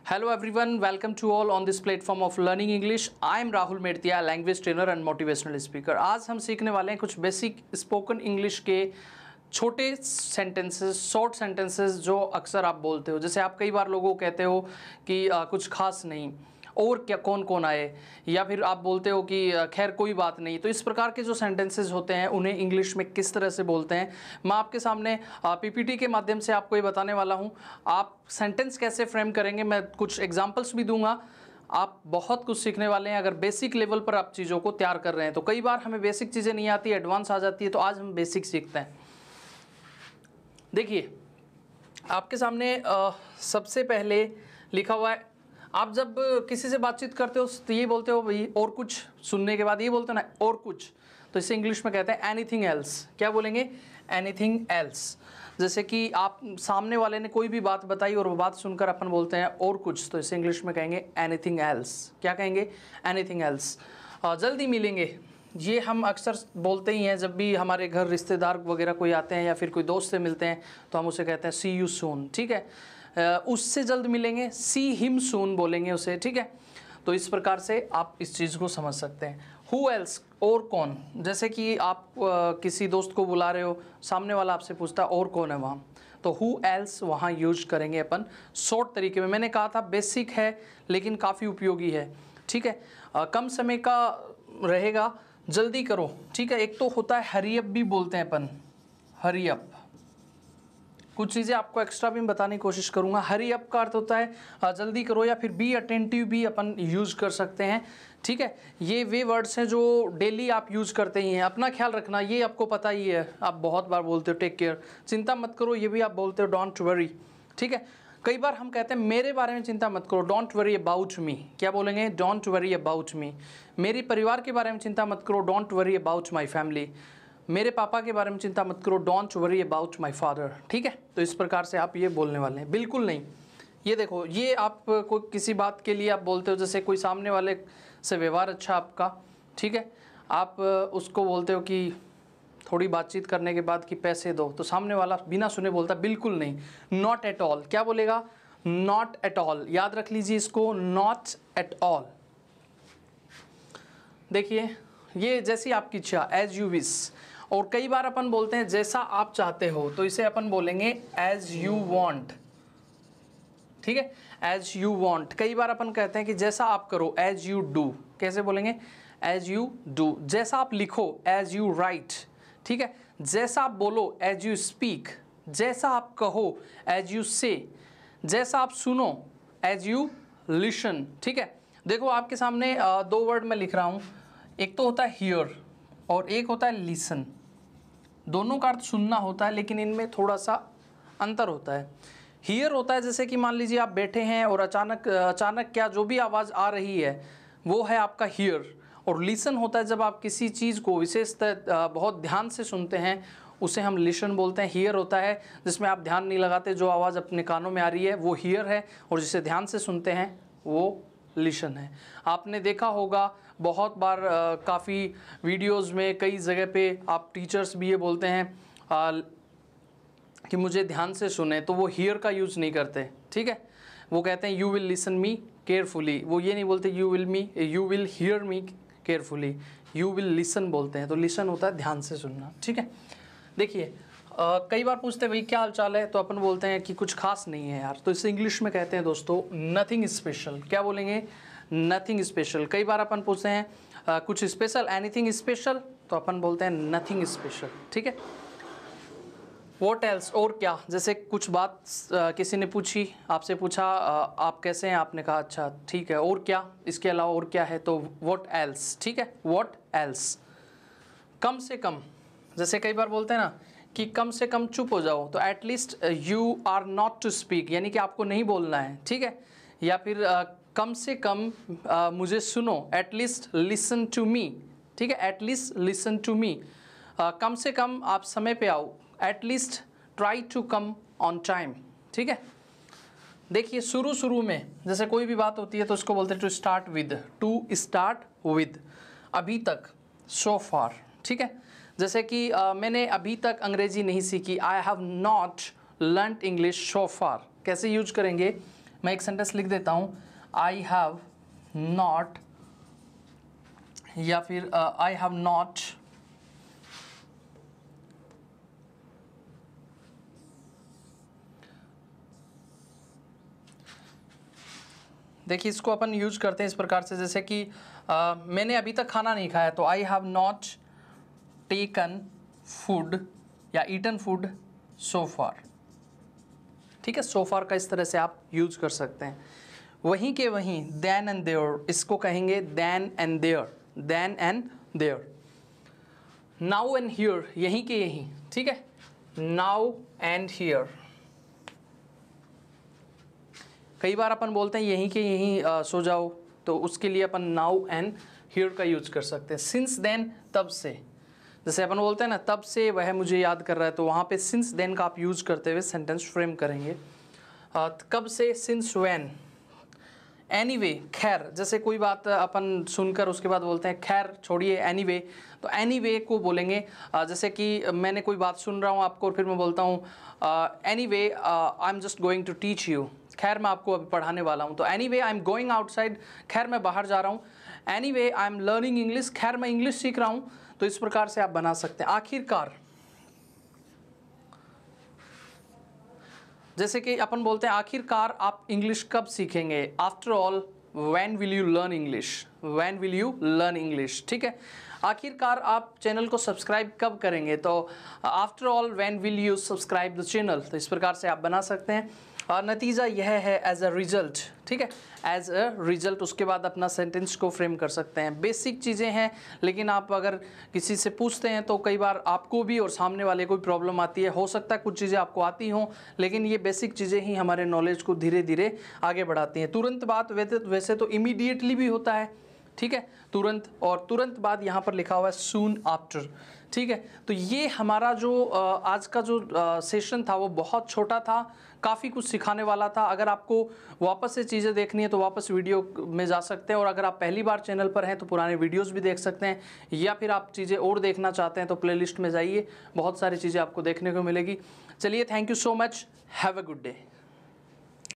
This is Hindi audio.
Hello everyone, welcome to all on this platform of learning English. I am Rahul Medtia, language trainer and motivational speaker. आज हम सीखने वाले हैं कुछ बेसिक स्पोकन इंग्लिश के छोटे सेंटेंसेस, शॉर्ट सेंटेंसेस जो अक्सर आप बोलते हो। जैसे आप कई बार लोगों को कहते हो कि कुछ खास नहीं, और क्या कौन कौन आए, या फिर आप बोलते हो कि खैर कोई बात नहीं। तो इस प्रकार के जो सेंटेंसेस होते हैं उन्हें इंग्लिश में किस तरह से बोलते हैं, मैं आपके सामने पीपीटी के माध्यम से आपको ये बताने वाला हूँ। आप सेंटेंस कैसे फ्रेम करेंगे, मैं कुछ एग्जांपल्स भी दूंगा। आप बहुत कुछ सीखने वाले हैं अगर बेसिक लेवल पर आप चीज़ों को तैयार कर रहे हैं। तो कई बार हमें बेसिक चीज़ें नहीं आती, एडवांस आ जाती है, तो आज हम बेसिक सीखते हैं। देखिए आपके सामने सबसे पहले लिखा हुआ है। आप जब किसी से बातचीत करते हो तो ये बोलते हो भाई और कुछ, सुनने के बाद ये बोलते हो ना और कुछ, तो इसे इंग्लिश में कहते हैं एनीथिंग एल्स। क्या बोलेंगे? Anything else. जैसे कि आप सामने वाले ने कोई भी बात बताई और वो बात सुनकर अपन बोलते हैं और कुछ, तो इसे इंग्लिश में कहेंगे एनीथिंग एल्स। क्या कहेंगे? Anything else. जल्दी मिलेंगे, ये हम अक्सर बोलते ही हैं जब भी हमारे घर रिश्तेदार वगैरह कोई आते हैं या फिर कोई दोस्त से मिलते हैं तो हम उसे कहते हैं सी यू सून। ठीक है, उससे जल्द मिलेंगे, सी हिम सून बोलेंगे उसे। ठीक है, तो इस प्रकार से आप इस चीज़ को समझ सकते हैं। हु एल्स, और कौन। जैसे कि आप किसी दोस्त को बुला रहे हो, सामने वाला आपसे पूछता है और कौन है वहाँ, तो हु एल्स वहाँ यूज करेंगे अपन शॉर्ट तरीके में। मैंने कहा था बेसिक है लेकिन काफ़ी उपयोगी है। ठीक है, कम समय का रहेगा, जल्दी करो। ठीक है, एक तो होता है हरी अप भी बोलते हैं अपन, हरी अप। कुछ चीज़ें आपको एक्स्ट्रा भी मैं बताने की कोशिश करूंगा। हरी अप का अर्थ होता है जल्दी करो, या फिर बी अटेंटिव भी अपन यूज़ कर सकते हैं। ठीक है, ये वे वर्ड्स हैं जो डेली आप यूज़ करते ही हैं। अपना ख्याल रखना, ये आपको पता ही है, आप बहुत बार बोलते हो टेक केयर, चिंता मत करो, ये भी आप बोलते हो डोंट वरी। ठीक है, कई बार हम कहते हैं मेरे बारे में चिंता मत करो, डोंट वरी अबाउट मी। क्या बोलेंगे? Don't worry about me. मेरे परिवार के बारे में चिंता मत करो, don't worry about my family. मेरे पापा के बारे में चिंता मत करो, don't worry about my father. ठीक है, तो इस प्रकार से आप ये बोलने वाले हैं। बिल्कुल नहीं, ये देखो, ये आप कोई किसी बात के लिए आप बोलते हो, जैसे कोई सामने वाले से व्यवहार अच्छा आपका, ठीक है, आप उसको बोलते हो कि थोड़ी बातचीत करने के बाद कि पैसे दो, तो सामने वाला बिना सुने बोलता बिल्कुल नहीं, नॉट एट ऑल। क्या बोलेगा? Not at all. याद रख लीजिए इसको, नॉट एट ऑल। देखिए ये जैसी आपकी इच्छा, एज यू विश। और कई बार अपन बोलते हैं जैसा आप चाहते हो, तो इसे अपन बोलेंगे एज यू वांट। ठीक है, एज यू वांट। कई बार अपन कहते हैं कि जैसा आप करो, एज यू डू। कैसे बोलेंगे? As you do. जैसा आप लिखो, एज यू राइट। ठीक है, जैसा आप बोलो, एज यू स्पीक। जैसा आप कहो, एज यू से। जैसा आप सुनो, एज यू लिसन। ठीक है, देखो आपके सामने दो वर्ड मैं लिख रहा हूं, एक तो होता है हियर और एक होता है लिसन। दोनों का अर्थ सुनना होता है, लेकिन इनमें थोड़ा सा अंतर होता है। हियर होता है जैसे कि मान लीजिए आप बैठे हैं और अचानक क्या जो भी आवाज़ आ रही है वो है आपका हियर। और लिसन होता है जब आप किसी चीज़ को विशेषतः बहुत ध्यान से सुनते हैं, उसे हम लिसन बोलते हैं। हियर होता है जिसमें आप ध्यान नहीं लगाते, जो आवाज़ अपने कानों में आ रही है वो हियर है, और जिसे ध्यान से सुनते हैं वो लिसन है। आपने देखा होगा बहुत बार, काफ़ी वीडियोस में कई जगह पे आप टीचर्स भी ये बोलते हैं कि मुझे ध्यान से सुने, तो वो हियर का यूज़ नहीं करते। ठीक है, वो कहते हैं you will listen me carefully. वो ये नहीं बोलते you will hear me carefully, you will listen बोलते हैं। तो लिसन होता है ध्यान से सुनना। ठीक है, देखिए कई बार पूछते हैं भाई क्या हाल चाल है, तो अपन बोलते हैं कि कुछ खास नहीं है यार, तो इसे इंग्लिश में कहते हैं दोस्तों नथिंग स्पेशल। क्या बोलेंगे? Nothing special. कई बार अपन पूछते हैं कुछ स्पेशल, एनीथिंग स्पेशल, तो अपन बोलते हैं नथिंग स्पेशल। ठीक है, व्हाट एल्स, और क्या। जैसे कुछ बात किसी ने पूछी, आपसे पूछा आप कैसे हैं, आपने कहा अच्छा ठीक है, और क्या, इसके अलावा और क्या है, तो व्हाट एल्स। ठीक है, व्हाट एल्स। कम से कम, जैसे कई बार बोलते हैं ना कि कम से कम चुप हो जाओ, तो at least you are not to speak, यानी कि आपको नहीं बोलना है। ठीक है, या फिर कम से कम मुझे सुनो, एटलीस्ट लिसन टू मी। ठीक है, एटलीस्ट लिसन टू मी। कम से कम आप समय पे आओ, at least try to come on time. ठीक है, देखिए शुरू में जैसे कोई भी बात होती है तो उसको बोलते हैं to start with, to start with. अभी तक, सो फार। ठीक है, जैसे कि मैंने अभी तक अंग्रेजी नहीं सीखी, I have not learned English so far. कैसे यूज करेंगे? मैं एक सेंटेंस लिख देता हूँ, आई हैव नॉट, या फिर आई हैव नॉट देखिए इसको अपन यूज करते हैं इस प्रकार से, जैसे कि मैंने अभी तक खाना नहीं खाया, तो आई हैव नॉट टेकन फूड या ईटन फूड सो फार। ठीक है, सो फार का इस तरह से आप यूज कर सकते हैं। वहीं के वहीं देन एंड देयर, इसको कहेंगे then and there, then and there. Now and here, यहीं के यहीं, ठीक है, नाउ एंड हियर। कई बार अपन बोलते हैं यहीं के यहीं सो जाओ, तो उसके लिए अपन नाउ एंड हियर का यूज कर सकते हैं। सिंस देन, तब से, जैसे अपन बोलते हैं ना तब से वह मुझे याद कर रहा है, तो वहाँ पे सिंस देन का आप यूज करते हुए सेंटेंस फ्रेम करेंगे। कब से, सिंस व्हेन। एनीवे, खैर, जैसे कोई बात अपन सुनकर उसके बाद बोलते हैं खैर छोड़िए एनीवे, तो एनीवे को बोलेंगे जैसे कि मैंने कोई बात सुन रहा हूँ आपको और फिर मैं बोलता हूँ anyway I am just going to teach you, खैर मैं आपको अभी पढ़ाने वाला हूँ। तो anyway I am going outside, खैर मैं बाहर जा रहा हूँ। Anyway I am learning English, खैर मैं इंग्लिश सीख रहा हूँ। तो इस प्रकार से आप बना सकते हैं। आखिरकार, जैसे कि अपन बोलते हैं आखिरकार आप इंग्लिश कब सीखेंगे, after all when will you learn English, when will you learn English. ठीक है, आखिरकार आप चैनल को सब्सक्राइब कब करेंगे, तो after all when will you subscribe the channel. तो इस प्रकार से आप बना सकते हैं। और नतीजा यह है एज अ रिजल्ट, ठीक है, एज अ रिजल्ट। उसके बाद अपना सेंटेंस को फ्रेम कर सकते हैं। बेसिक चीज़ें हैं, लेकिन आप अगर किसी से पूछते हैं तो कई बार आपको भी और सामने वाले को भी प्रॉब्लम आती है। हो सकता है कुछ चीज़ें आपको आती हों, लेकिन ये बेसिक चीज़ें ही हमारे नॉलेज को धीरे धीरे आगे बढ़ाती हैं। तुरंत बात वैसे तो इमीडिएटली भी होता है, ठीक है, तुरंत, और तुरंत बाद यहाँ पर लिखा हुआ है सून आफ्टर। ठीक है, तो ये हमारा जो आज का जो सेशन था वो बहुत छोटा था, काफ़ी कुछ सिखाने वाला था। अगर आपको वापस से चीज़ें देखनी है तो वापस वीडियो में जा सकते हैं, और अगर आप पहली बार चैनल पर हैं तो पुराने वीडियोस भी देख सकते हैं, या फिर आप चीज़ें और देखना चाहते हैं तो प्लेलिस्ट में जाइए, बहुत सारी चीज़ें आपको देखने को मिलेगी। चलिए, thank you so much, have a good day.